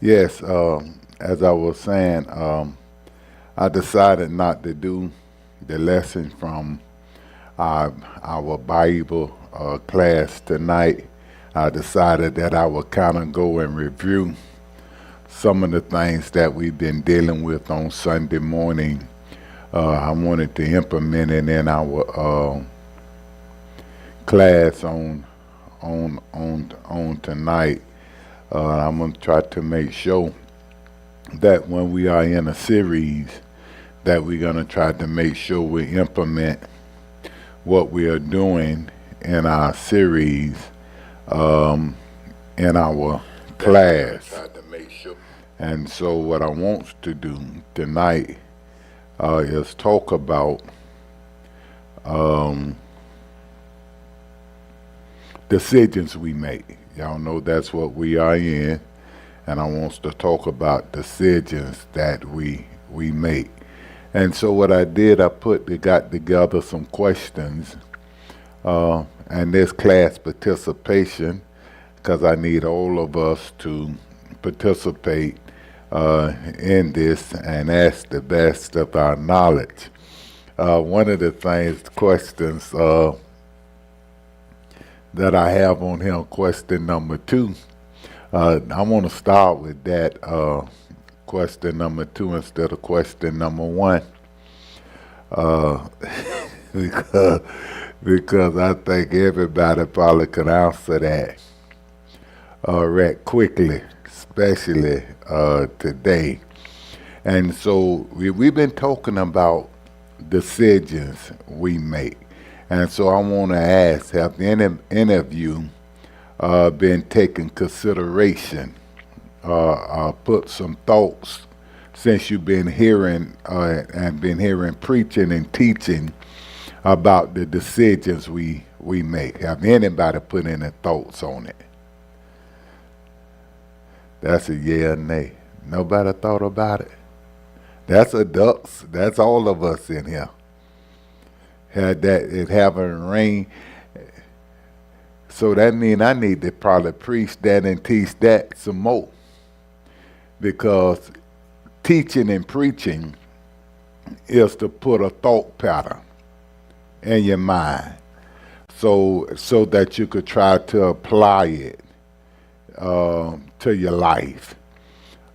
Yes, as I was saying, I decided not to do the lesson from our Bible class tonight. I decided that I would kind of go and review some of the things that we've been dealing with on Sunday morning. I wanted to implement it in our class on tonight. I'm going to try to make sure that when we are in a series, that we're going to try to make sure we implement what we are doing in our series, um, in our class. And so, what I want to do tonight is talk about um, decisions we make. Y'all know that's what we are in, and I want to talk about decisions that we make. And so what I did, got together some questions, and this class participation, because I need all of us to participate in this and ask the best of our knowledge. One of the questions that I have on here, question number 2. I want to start with that question number 2 instead of question number 1, uh, because because I think everybody probably could answer that right quickly, especially today. And so we've been talking about decisions we make. And so I want to ask, have any of you been taking consideration, put some thoughts since you've been hearing and been hearing preaching and teaching about the decisions we make? Have anybody put any thoughts on it? That's a yeah or nay. Nobody thought about it. That's adults. That's all of us in here. Had that it haven't rained, so that means I need to probably preach that and teach that some more, because teaching and preaching is to put a thought pattern in your mind, so that you could try to apply it to your life,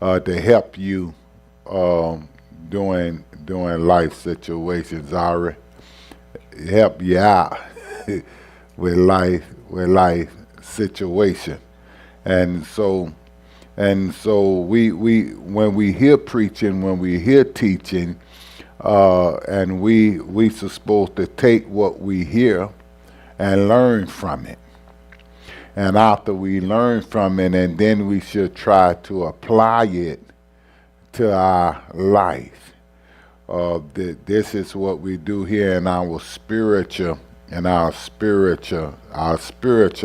to help you during life situations. Ari, help you out with life situation. And so we when we hear preaching, when we hear teaching, and we supposed to take what we hear and learn from it. And after we learn from it, and then we should try to apply it to our life. This is what we do here in our spiritual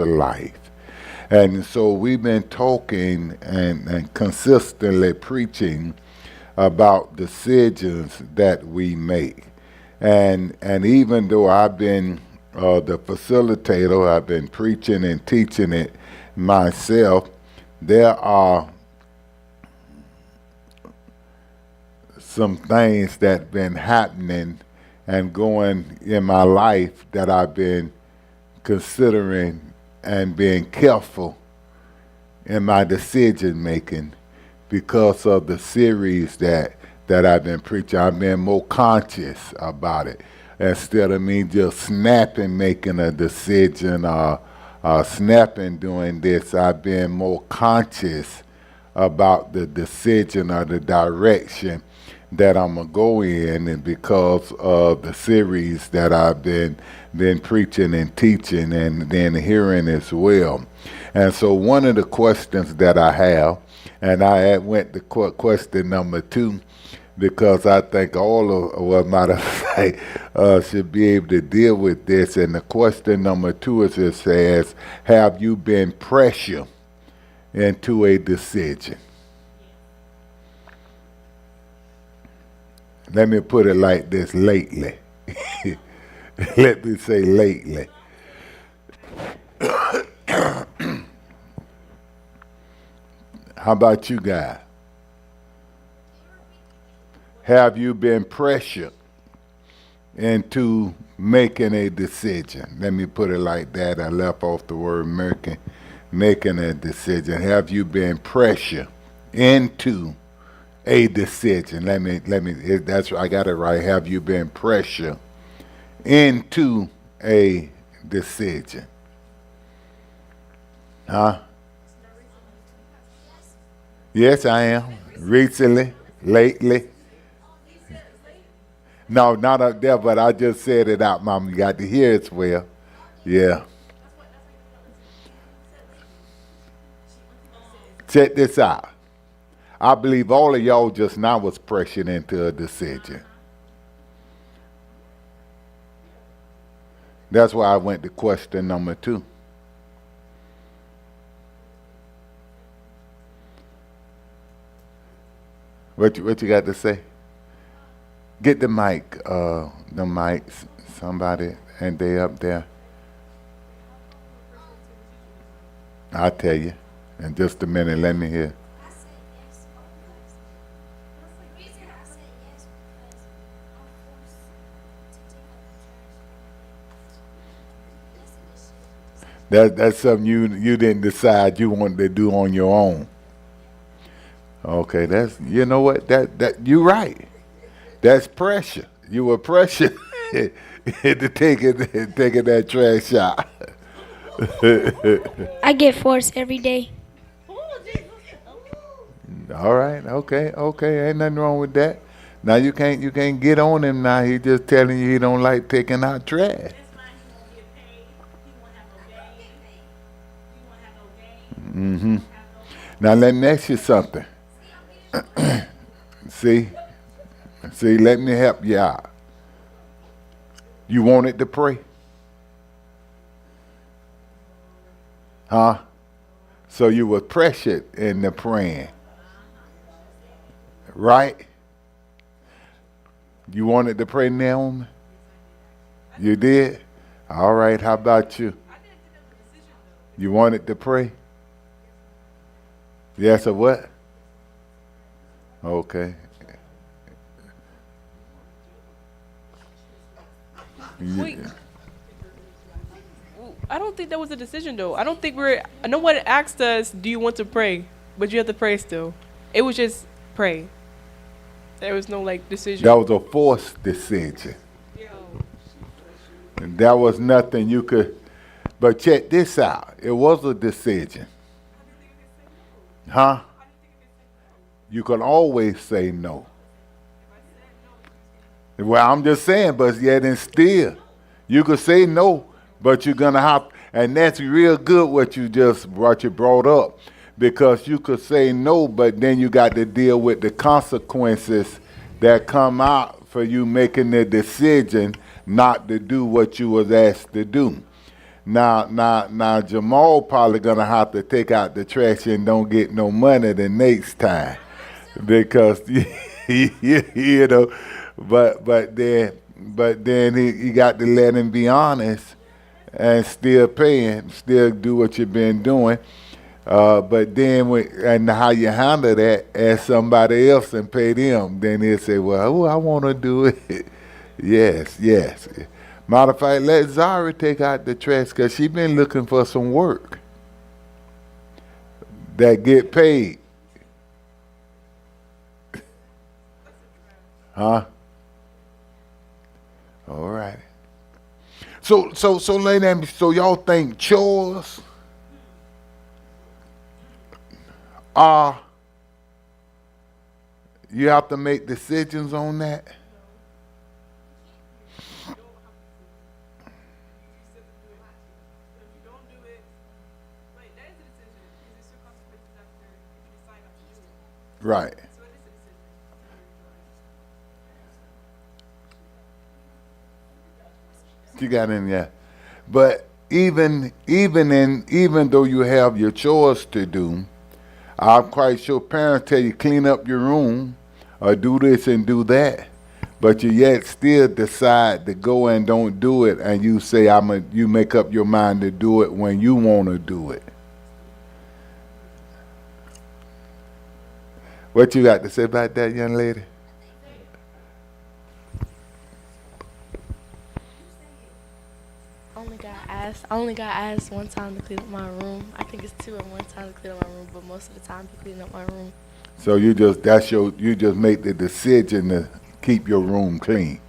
life. And so we've been talking and consistently preaching about decisions that we make. And even though I've been the facilitator, I've been preaching and teaching it myself, there are some things that been happening and going in my life that I've been considering and being careful in my decision making because of the series that I've been preaching. I've been more conscious about it. Instead of me just snapping making a decision or snapping doing this, I've been more conscious about the decision or the direction that I'm gonna go in, and because of the series that I've been preaching and teaching and then hearing as well. And so one of the questions that I have, and went to question number 2, because I think all of, well, matter of fact, should be able to deal with this. And the question number 2 is, it says, have you been pressured into a decision? Let me put it like this: lately. Let me say lately. How about you guys? Have you been pressured into making a decision? Let me put it like that. I left off the word making a decision. Have you been pressured into a decision? That's I got it right. Have you been pressured into a decision? Huh? Yes, I am. Recently, lately. No, not up there, but I just said it out, Mom. You got to hear it well. Yeah. Check this out. I believe all of y'all just now was pressured into a decision. That's why I went to question number 2. What you got to say? Get the mics, somebody, and they up there. I'll tell you in just a minute. Let me hear. That's something you didn't decide you wanted to do on your own. Okay, that's you know what that you're right. That's pressure. You were pressured into taking that trash out. I get forced every day. All right, okay, ain't nothing wrong with that. Now you can't get on him now. He just telling you he don't like taking out trash. Mm-hmm. Now let me ask you something. See, let me help you out. You wanted to pray? Huh? So you were pressured into praying. Right? You wanted to pray, Naomi? You did? All right, how about you? You wanted to pray? Yes or what? Okay. Wait. I don't think that was a decision, though. I don't think no one asked us, do you want to pray? But you have to pray still. It was just pray. There was no, decision. That was a forced decision. And that was nothing you could. But check this out. It was a decision. Huh? You can always say no. Well, I'm just saying, but yet and still, you could say no, but you're gonna have, and that's real good what you brought up, because you could say no, but then you got to deal with the consequences that come out for you making the decision not to do what you was asked to do. Now, Jamal probably gonna have to take out the trash and don't get no money the next time, because you know. But then he got to let him be honest and still paying, still do what you've been doing. But then and how you handle that, ask somebody else and pay them. Then he'll say, well, I want to do it. Yes. Matter of fact, let Zara take out the trash because she been looking for some work that get paid. Huh? All right. So lady, so y'all think chores are, you have to make decisions on that? Right. You got in there. But even though you have your chores to do, I'm quite sure parents tell you clean up your room or do this and do that. But you yet still decide to go and don't do it, and you say you make up your mind to do it when you want to do it. What you got to say about that, young lady? I only got asked one time to clean up my room. I think it's two at one time to clean up my room, but most of the time to clean up my room. So you just make the decision to keep your room clean.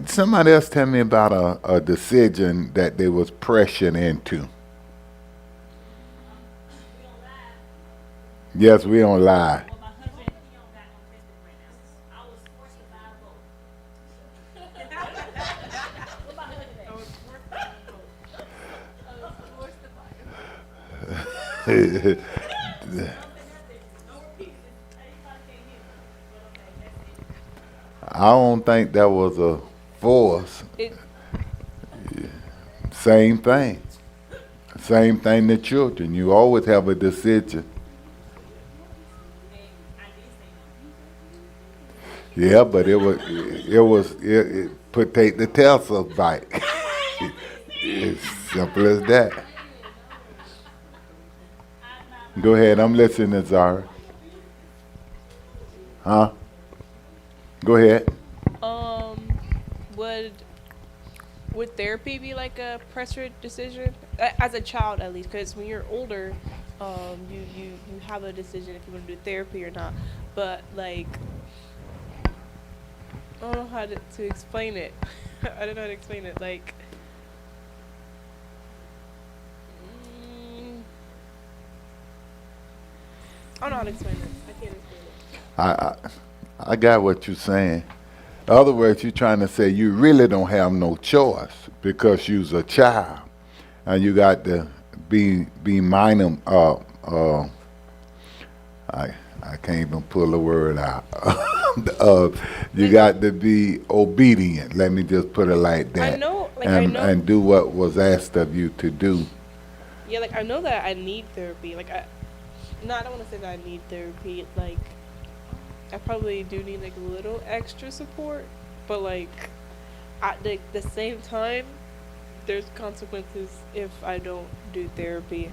Somebody else tell me about a decision that they was pressured into. Yes, we don't lie. I don't think that was a force. Same thing. Same thing to children. You always have a decision. Yeah, but it put take the Tesla bike. It's simple as that. Go ahead, I'm listening, Zara. Huh? Go ahead. Would therapy be like a pressure decision as a child, at least? Because when you're older, you have a decision if you want to do therapy or not. But like, I don't know how to explain it. I don't know how to explain it. Like, I don't know how to explain it. I can't explain it. I got what you're saying. In other words, you're trying to say you really don't have no choice because you's a child, and you got to be minor. I can't even pull the word out. You got to be obedient. Let me just put it like that. I know, and do what was asked of you to do. Yeah, like I know that I need therapy. Like I don't want to say that I need therapy. Like, I probably do need like a little extra support, but like at the same time, there's consequences if I don't do therapy.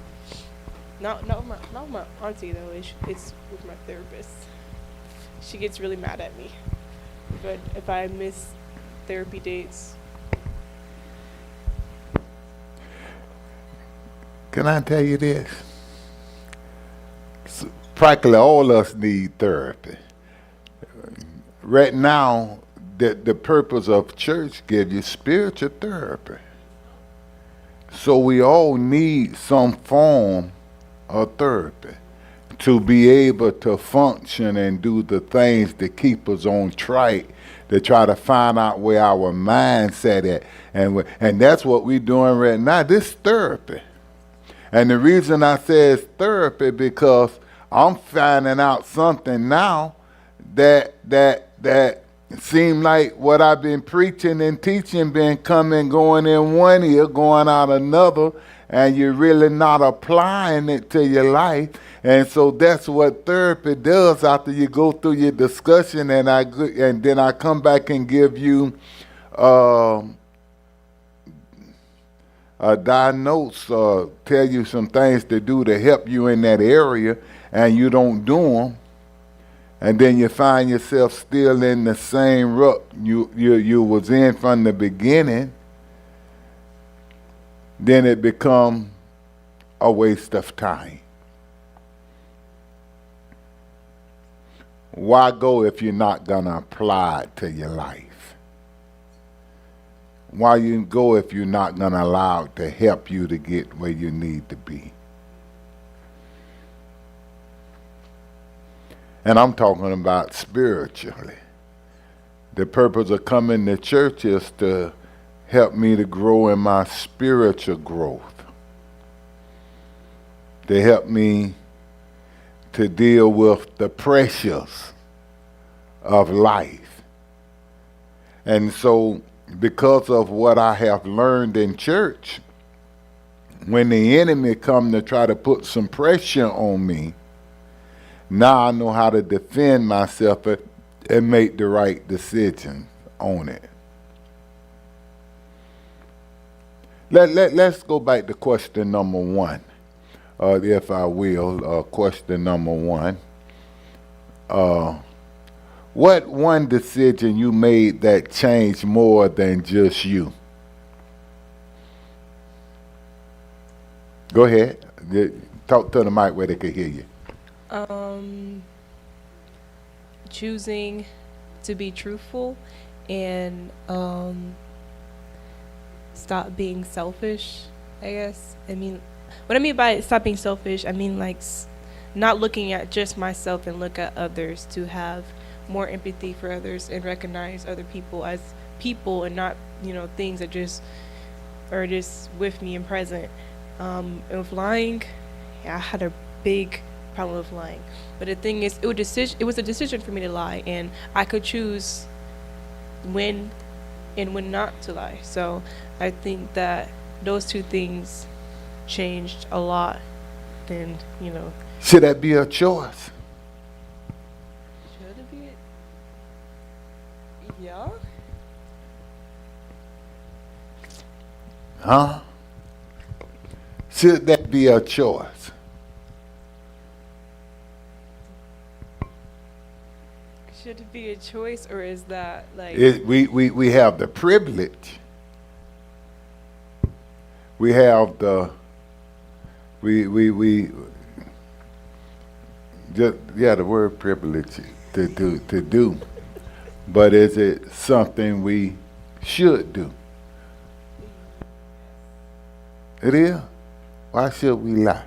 Not with my auntie though. It's with my therapist. She gets really mad at me, but if I miss therapy dates. Can I tell you this? Practically all of us need therapy. Right now, the purpose of church gives you spiritual therapy. So we all need some form of therapy to be able to function and do the things that keep us on track, to try to find out where our mindset at. And that's what we're doing right now. This therapy. And the reason I say it's therapy because I'm finding out something now that seem like what I've been preaching and teaching been coming, going in one ear, going out another, and you're really not applying it to your life. And so that's what therapy does after you go through your discussion, and then I come back and give you a diagnose, tell you some things to do to help you in that area, and you don't do them. And then you find yourself still in the same rut you was in from the beginning. Then it becomes a waste of time. Why go if you're not gonna apply it to your life? Why you go if you're not gonna allow it to help you to get where you need to be? And I'm talking about spiritually. The purpose of coming to church is to help me to grow in my spiritual growth. To help me to deal with the pressures of life. And so, because of what I have learned in church, when the enemy come to try to put some pressure on me, Now I know how to defend myself and make the right decision on it. Let's go back to question number one, if I will. Question number one. What one decision you made that changed more than just you? Go ahead. Talk to the mic where they can hear you. Choosing to be truthful and stop being selfish, I guess. I mean, what I mean by stop being selfish, I mean like not looking at just myself and look at others, to have more empathy for others and recognize other people as people and not, things that just are just with me and present. And with lying, yeah, I had a big problem with lying. But the thing is, it was a decision for me to lie, and I could choose when and when not to lie. So I think that those two things changed a lot. And Should that be a choice? should it be? Yeah. Huh? Should that be a choice? Should it be a choice, or is that like? We have the privilege. We have the the word privilege to do. But is it something we should do? It is. Why should we lie?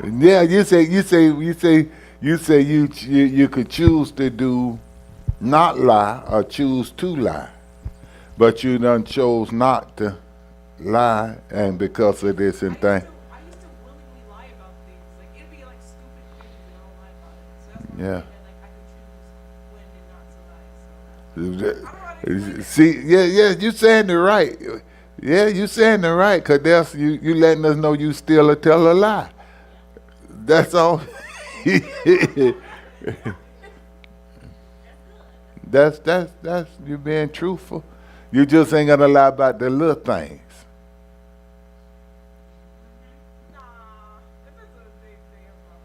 Yeah, you say you could choose to do not lie or choose to lie, but you done chose not to lie, and because of this and thing. I used to willingly lie about things. Like it'd be like stupid things and I'll lie about it. So that's why Yeah. I could choose when and not to lie. So I don't know how to See, yeah, you saying the right. Yeah, you saying the right, cause that's you letting us know you still a tell a lie. That's all. that's you being truthful. You just ain't gonna lie about the little things. Nah, that doesn't a big thing about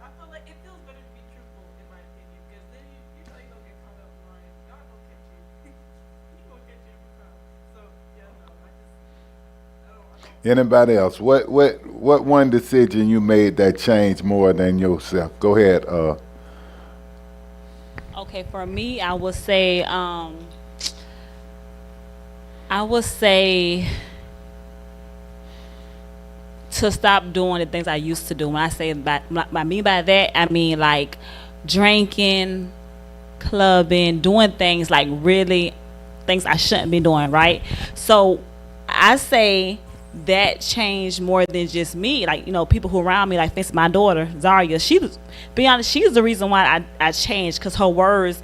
I feel like it feels better to be truthful in my opinion, because then you know you don't get caught up lying. God gonna catch you. He gonna catch you every time. So yeah, no, I don't. Anybody else? What one decision you made that changed more than yourself? Go ahead. Okay, for me, I would say to stop doing the things I used to do. When I say by that, I mean like drinking, clubbing, doing things like really things I shouldn't be doing, right? So I say that changed more than just me. Like, people who around me, like, my daughter, Zaria, be honest, she's the reason why I changed, because her words,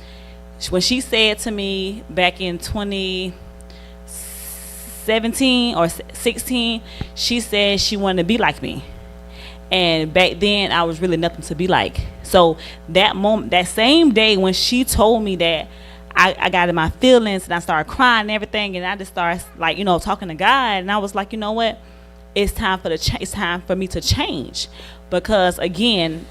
when she said to me back in 2017 or 16, she said she wanted to be like me. And back then, I was really nothing to be like. So that moment, that same day when she told me that, I got in my feelings and I started crying and everything, and I just started talking to God, and I was like, you know what, it's time for me to change, because again,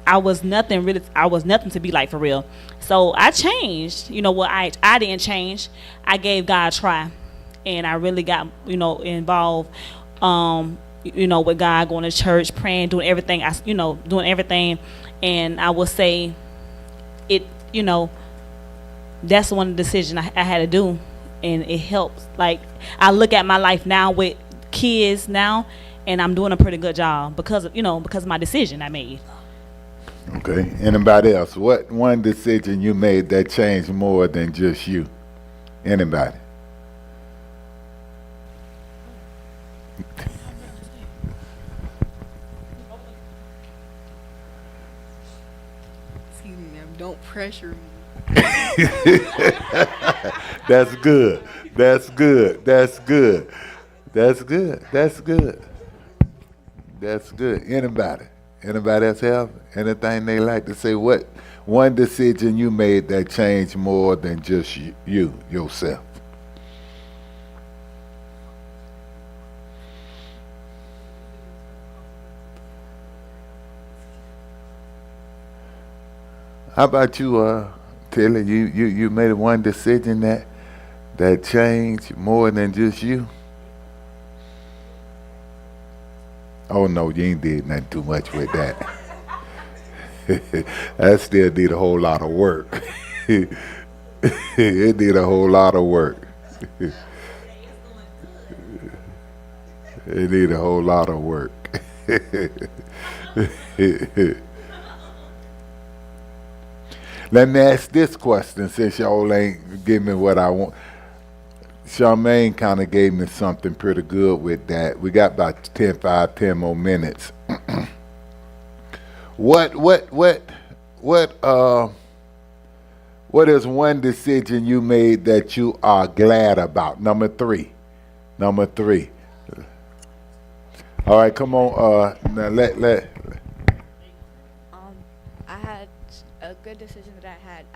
I was nothing to be like, for real. So I changed. I didn't change. I gave God a try, and I really got involved with God, going to church, praying, doing everything. Doing everything, and I would say it. That's one decision I had to do, and it helps. Like, I look at my life now with kids now, and I'm doing a pretty good job because of my decision I made. Okay. Anybody else? What one decision you made that changed more than just you? Anybody? Excuse me, ma'am. Don't pressure me. That's good. That's good. That's good. That's good. That's good. That's good. Anybody? Anybody else have anything they like to say? What one decision you made that changed more than just you yourself? How about you, Tilly? You made one decision that changed more than just you? Oh no, you ain't did nothing too much with that. That still need a whole lot of work. It need a whole lot of work. It need a whole lot of work. Let me ask this question since y'all ain't give me what I want. Charmaine kind of gave me something pretty good with that. We got about 10 more minutes. What is one decision you made that you are glad about? Number three. All right, come on. Now I had a good decision that I had.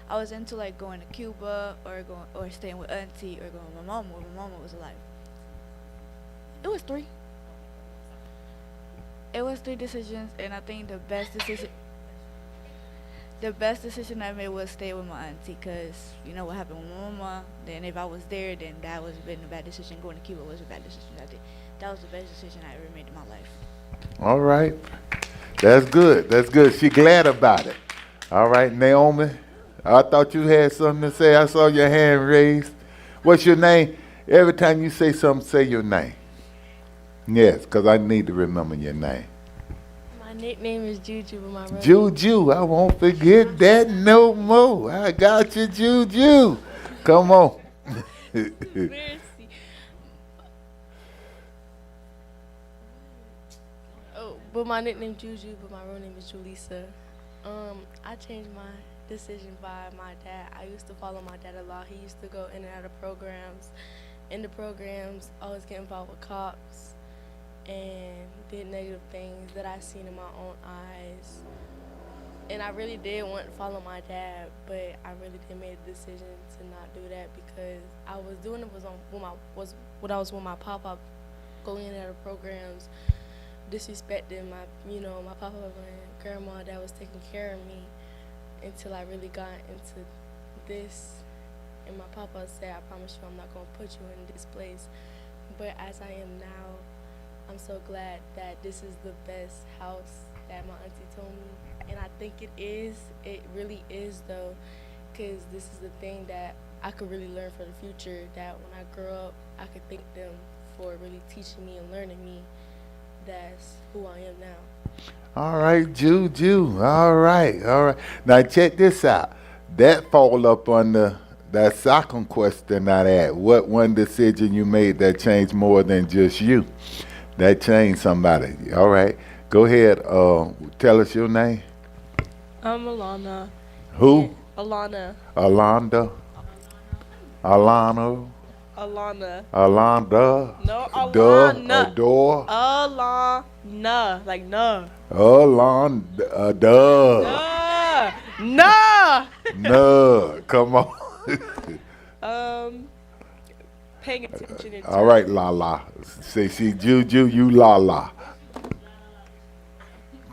I was into like going to Cuba or staying with auntie or going with my mama when my mama was alive. It was three. It was three decisions, and I think the best decision I made was stay with my auntie, because you know what happened with my mama. Then if I was there, then that was been a bad decision. Going to Cuba was a bad decision. I think that was the best decision I ever made in my life. All right. That's good. She glad about it. All right, Naomi. I thought you had something to say. I saw your hand raised. What's your name? Every time you say something, say your name. Yes, because I need to remember your name. My nickname is Juju, but my real Juju. I won't forget that no more. I got you, Juju. Come on. Mercy. Oh, but my nickname Juju, but my real name is Julissa. I changed my decision by my dad. I used to follow my dad a lot. He used to go in and out of programs. In the programs, always get involved with cops and did negative things that I seen in my own eyes. And I really did want to follow my dad, but I really did make a decision to not do that, because I was doing it when I was with my papa, going in and out of programs, disrespecting my papa and grandma that was taking care of me, until I really got into this. And my papa said, I promise you I'm not going to put you in this place. But as I am now, I'm so glad that this is the best house that my auntie told me. And I think it is. It really is, though, because this is the thing that I could really learn for the future, that when I grow up, I could thank them for really teaching me and learning me. That's who I am now. All right, Juju. All right. Now check this out. That fall up under that second question I had. What one decision you made that changed more than just you? That changed somebody. All right. Go ahead. Tell us your name. I'm Alana. Who? Alana. Alonda. Alana. Alana. Alonda. No, Alana. Adore. Alana. Like, nah. Alonda. Nah. No. Come on. Paying attention. In All right, Lala. Say she Juju, you Lala.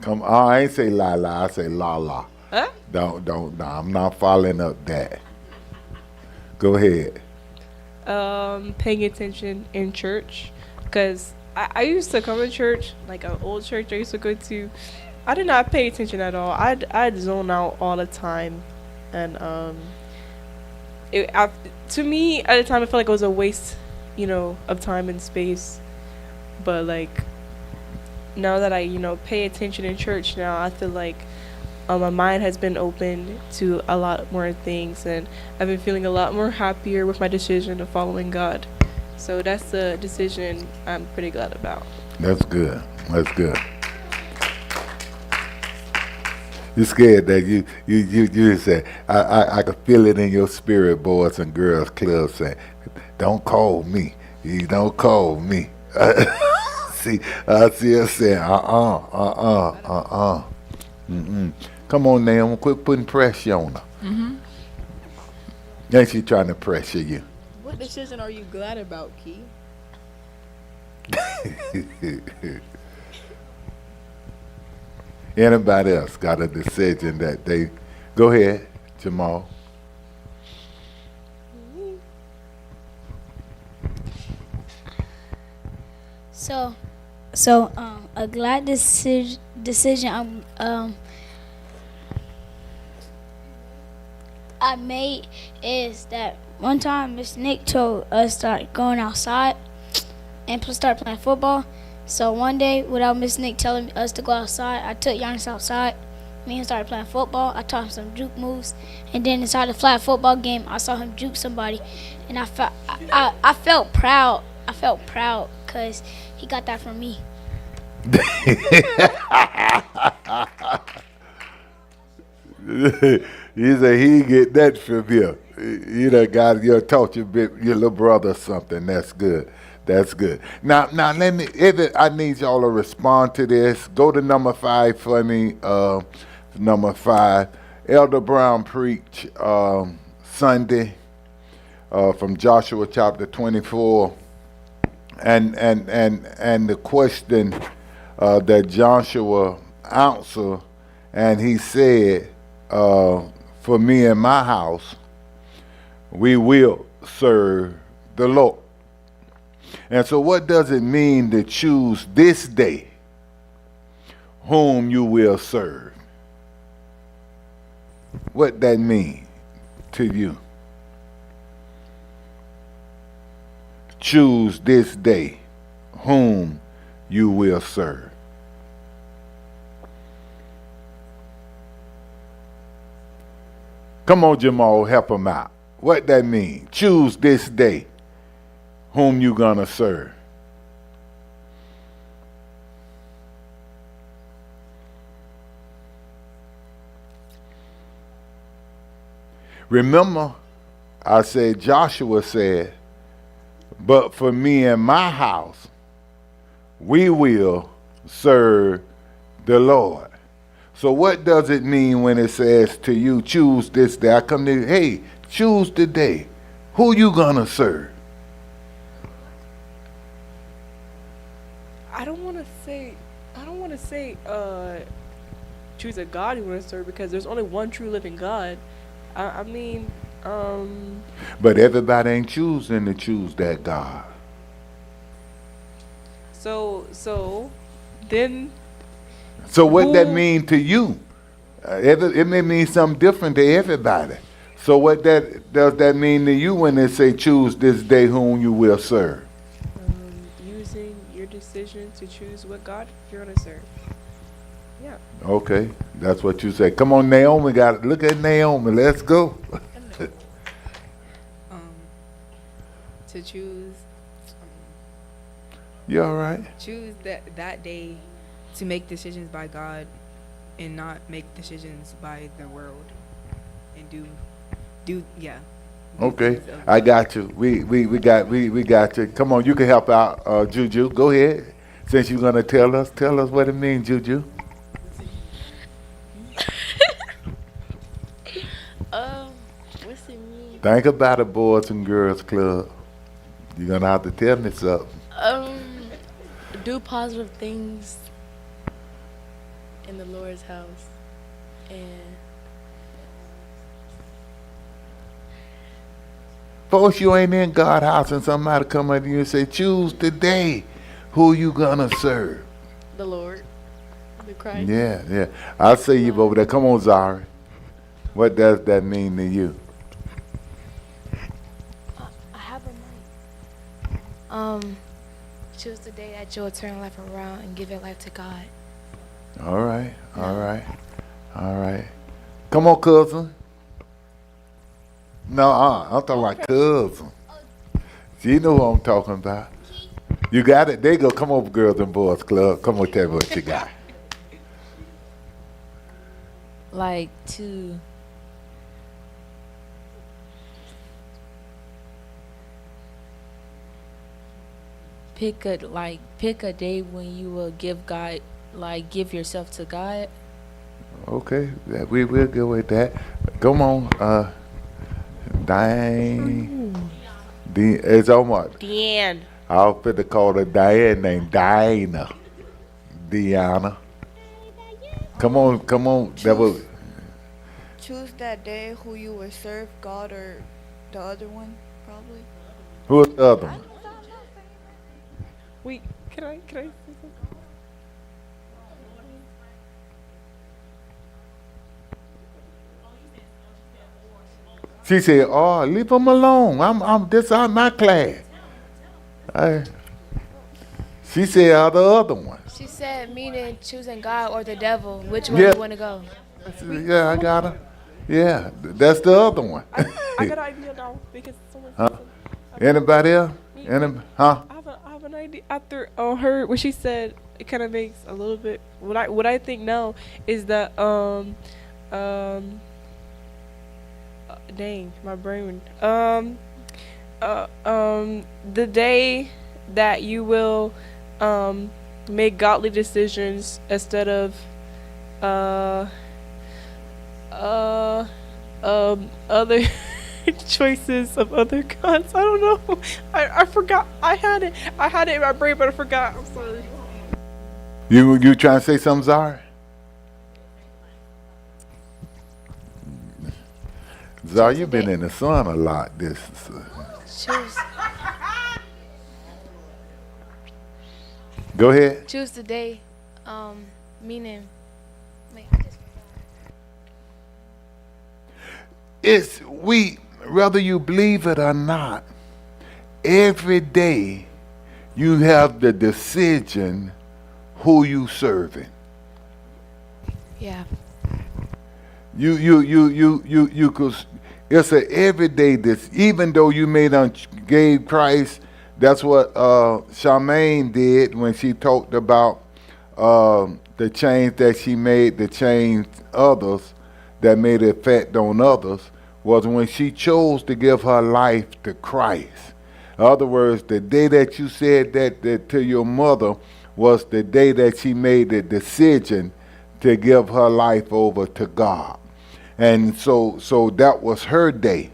Come on, I ain't say Lala, I say Lala. Huh? Don't, no, I'm not following up that. Go ahead. Paying attention in church, because I used to come to church, like an old church I used to go to. I did not pay attention at all. I'd zone out all the time, and to me at the time I felt like it was a waste, of time and space. But like now that I pay attention in church now, I feel like my mind has been opened to a lot more things, and I've been feeling a lot more happier with my decision of following God. So that's the decision I'm pretty glad about. That's good. You scared that you said, I could feel it in your spirit, boys and girls club saying, don't call me. You don't call me. I see her saying, Mm-mm. Come on, Naomi, quit putting pressure on her. Ain't she trying to pressure you? What decision are you glad about, Key? Anybody else got a decision that they go ahead, Jamal? So, a glad decision I made is that one time Miss Nick told us to start going outside and start playing football. So one day, without Miss Nick telling us to go outside, I took Giannis outside. Me and him started playing football. I taught him some juke moves, and then inside the flag football game, I saw him juke somebody, and I felt proud. I felt proud because he got that from me. You say he get that from you. You done got you taught your little brother something. That's good. That's good. Now let me. I need y'all to respond to this. Go to number 5 for me. Number 5. Elder Brown preached Sunday from Joshua chapter 24, and the question that Joshua answered, and he said, for me and my house, we will serve the Lord. And so what does it mean to choose this day whom you will serve? What that mean to you? Choose this day whom you will serve. Come on, Jamal, help him out. What that mean? Choose this day whom you gonna serve. Remember, I said, Joshua said, but for me and my house, we will serve the Lord. So what does it mean when it says to you, choose this day? I come to you, hey, choose the day. Who you gonna serve? I don't want to say choose a God you want to serve, because there's only one true living God. I mean, But everybody ain't choosing to choose that God. so then So what that Who- mean to you? It may mean something different to everybody. So what does that mean to you when they say choose this day whom you will serve? using your decision to choose what God you're gonna serve. Yeah. Okay, that's what you say. Come on, Naomi, look at Naomi. Let's go. To You all right? choose that day to make decisions by God and not make decisions by the world, and do yeah. Okay, I got you. We got you. Come on, you can help out, Juju. Go ahead. Since you're gonna tell us what it means, Juju. What's it mean? Think about it, Boys and Girls Club. You're gonna have to tell me something. Do positive things in the Lord's house, and Folks, you ain't in God's house and somebody come up to you and say, choose today who you gonna serve. the Lord, the Christ. Yeah. I'll see you over there. Come on, Zari. What does that mean to you? I have a mic. Choose the day that you'll turn life around and give your life to God. All right. Come on, cousin. No, I'm talking about cousin. You know who I'm talking about. You got it? There you go. Come over, Girls and Boys Club. Come on, tell me what you got. Like to pick a day when you will give God, give yourself to God. Okay, we will go with that. Come on, Diane. It's almost. Deanne. I'll fit to call her Diane named Diana. Diana. Come on. That was. Choose that day who you will serve, God or the other one, probably. Who's the other one? Wait, can I say something? She said, "Oh, leave him alone. This is my class." She said, the other one." She said, meaning choosing God or the devil. Which one Yeah. you want to go? Yeah, I got her. Yeah, that's the other one. I got an idea now because someone said Huh? something. Anybody else? Huh? I have an idea after her what she said. It kind of makes a little bit. What I think now is that dang, my brain. The day that you will make godly decisions instead of other choices of other gods. I don't know. I forgot. I had it in my brain, but I forgot. I'm sorry. You trying to say something, Zara? Zara, you've been in the sun a lot. Choose Go ahead. choose the day. Meaning. Wait, It's whether you believe it or not, every day you have the decision who you serving. yeah. You could. It's a everyday. This, even though you gave Christ. That's what Charmaine did when she talked about the change that she made to change others, that made an effect on others, was when she chose to give her life to Christ. In other words, the day that you said that to your mother was the day that she made the decision to give her life over to God. And so that was her day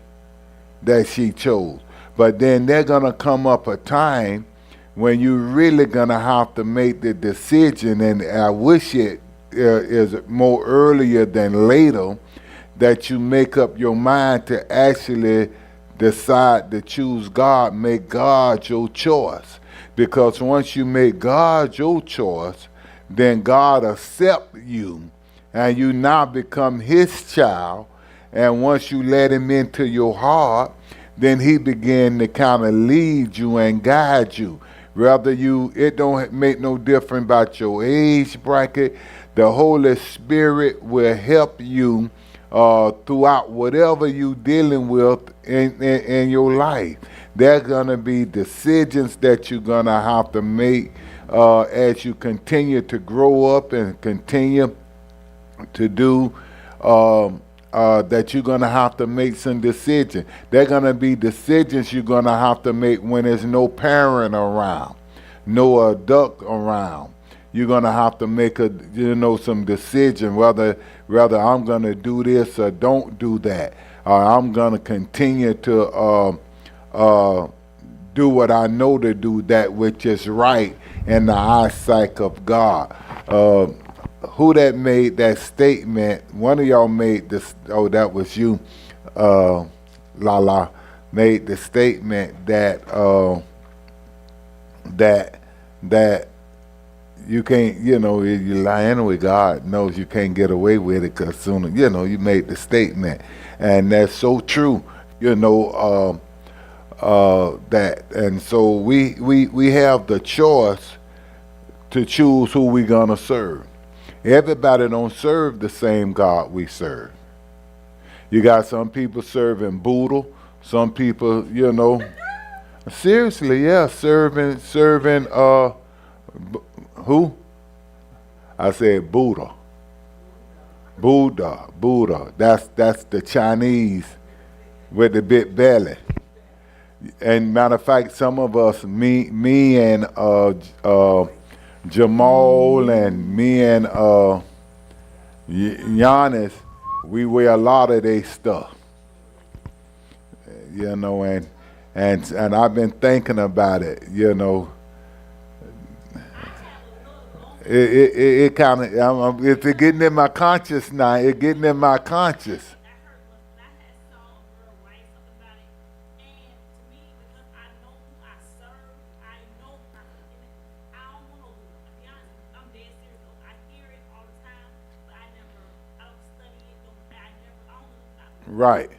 that she chose. But then there's going to come up a time when you're really going to have to make the decision, and I wish it is more earlier than later, that you make up your mind to actually decide to choose God, make God your choice. Because once you make God your choice, then God accepts you, and you now become his child. And once you let him into your heart, then he began to kind of lead you and guide you. It don't make no difference about your age bracket. The Holy Spirit will help you throughout whatever you dealing with in your life. There's gonna be decisions that you're gonna have to make as you continue to grow up and continue to do that you're going to have to make some decisions. There are going to be decisions you're going to have to make when there's no parent around, no adult around. You're going to have to make some decision whether I'm going to do this or don't do that. I'm going to continue to do what I know to do, that which is right in the eyesight of God. Who that made that statement? One of y'all made this. Oh, that was you, Lala, made the statement that that you can't. You lying with God knows you can't get away with it, because sooner you made the statement, and that's so true. That, and so we have the choice to choose who we're gonna serve. Everybody don't serve the same God we serve. You got some people serving Buddha, some people, seriously, yeah, serving who? I said Buddha. Buddha. That's the Chinese with the big belly. And matter of fact, some of us, me and Jamal and me and Giannis, we wear a lot of their stuff. You know, and I've been thinking about it. You know, it kind of it's getting in my conscious now. It's getting in my conscious. Right.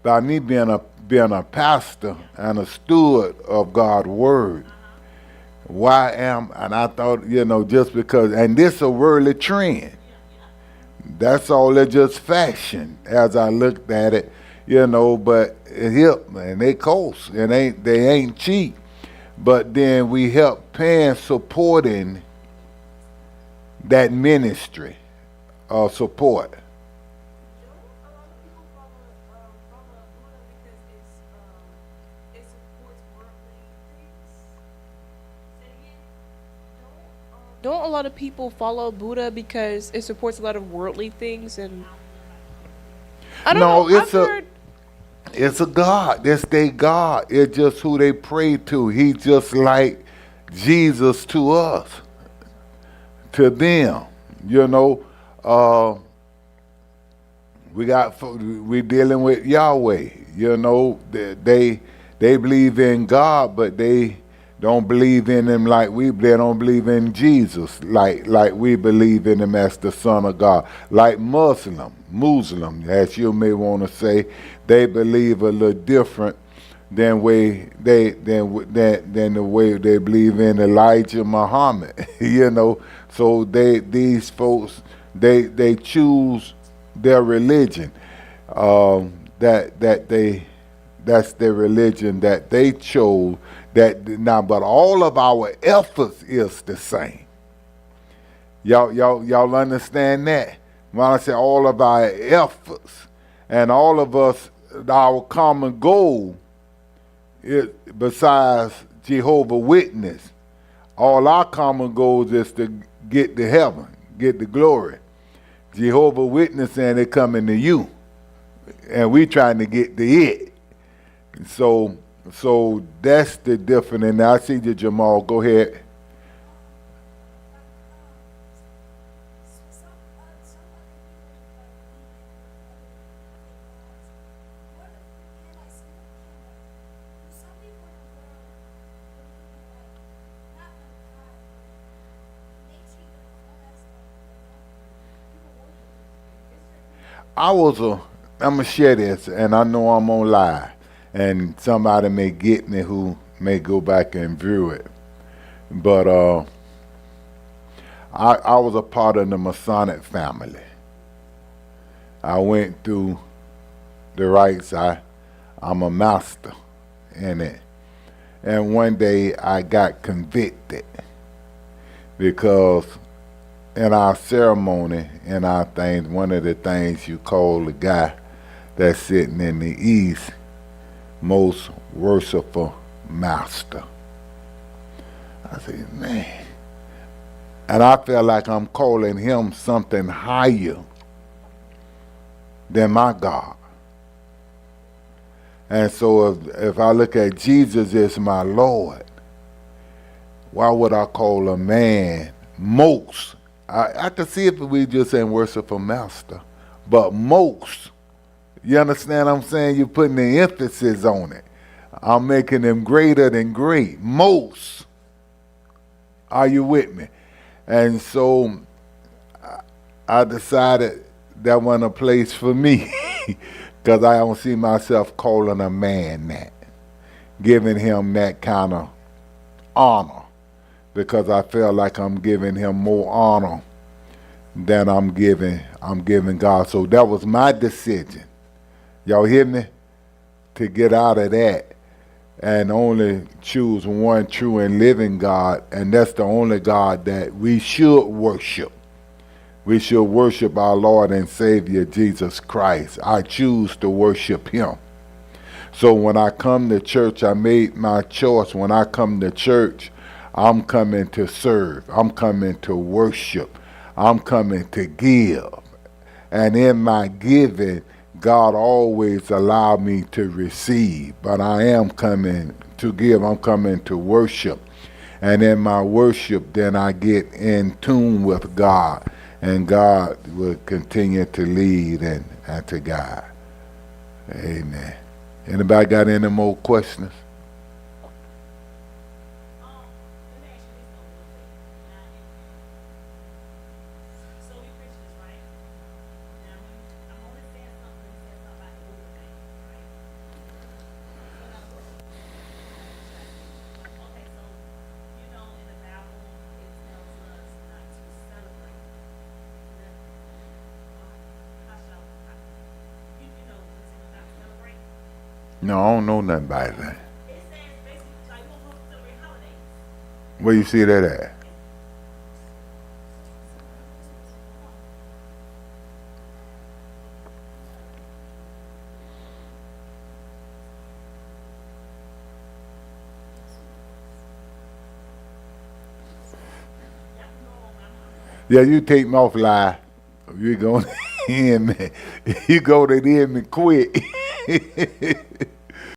By me being a pastor and a steward of God's word, why am and I thought, you know, just because, and this a worldly trend. That's all. It's just fashion as I looked at it, you know. But it help, and they cost, and they ain't cheap. But then we help paying, supporting that ministry or support. Don't a lot of people follow Buddha because it supports a lot of worldly things? And I don't know. It's a God. That's their God. It's just who they pray to. He's just like Jesus to us, to them. You know, we dealing with Yahweh. You know, they believe in God, but they don't believe in him like they don't believe in Jesus like we believe in him as the Son of God. Like Muslim, as you may want to say, they believe a little different than the way they believe in Elijah Muhammad. You know, so these folks they choose their religion. That's their religion that they chose. But all of our efforts is the same. Y'all understand that? When I say all of our efforts, and all of us, our common goal is, besides Jehovah Witness, all our common goals is to get to heaven, get the glory. Jehovah Witness saying they coming to you, and we trying to get to it. So that's the difference. And I see you, Jamal. Go ahead. I'm going to share this, and I know I'm on live, and somebody may get me who may go back and view it. But I was a part of the Masonic family. I went through the rites. I'm a master in it. And one day I got convicted because in our ceremony, in our things, one of the things you call the guy that's sitting in the east, most worshipful master. I said, man. And I felt like I'm calling him something higher than my God. And so if I look at Jesus as my Lord, why would I call a man most? I could see if we just saying worshipful master, but most. You understand what I'm saying? You're putting the emphasis on it. I'm making them greater than great. Most. Are you with me? And so I decided that wasn't a place for me because I don't see myself calling a man that, giving him that kind of honor, because I feel like I'm giving him more honor than I'm giving God. So that was my decision. Y'all hear me? To get out of that and only choose one true and living God, and that's the only God that we should worship. We should worship our Lord and Savior Jesus Christ. I choose to worship him. So when I come to church, I made my choice. When I come to church, I'm coming to serve. I'm coming to worship. I'm coming to give. And in my giving, God always allowed me to receive. But I am coming to give. I'm coming to worship. And in my worship, then I get in tune with God. And God will continue to lead and to guide. Amen. Anybody got any more questions? No, I don't know nothing about that. Where you see that at? Yeah, you take me off live. You going in, man. You go to them and quit.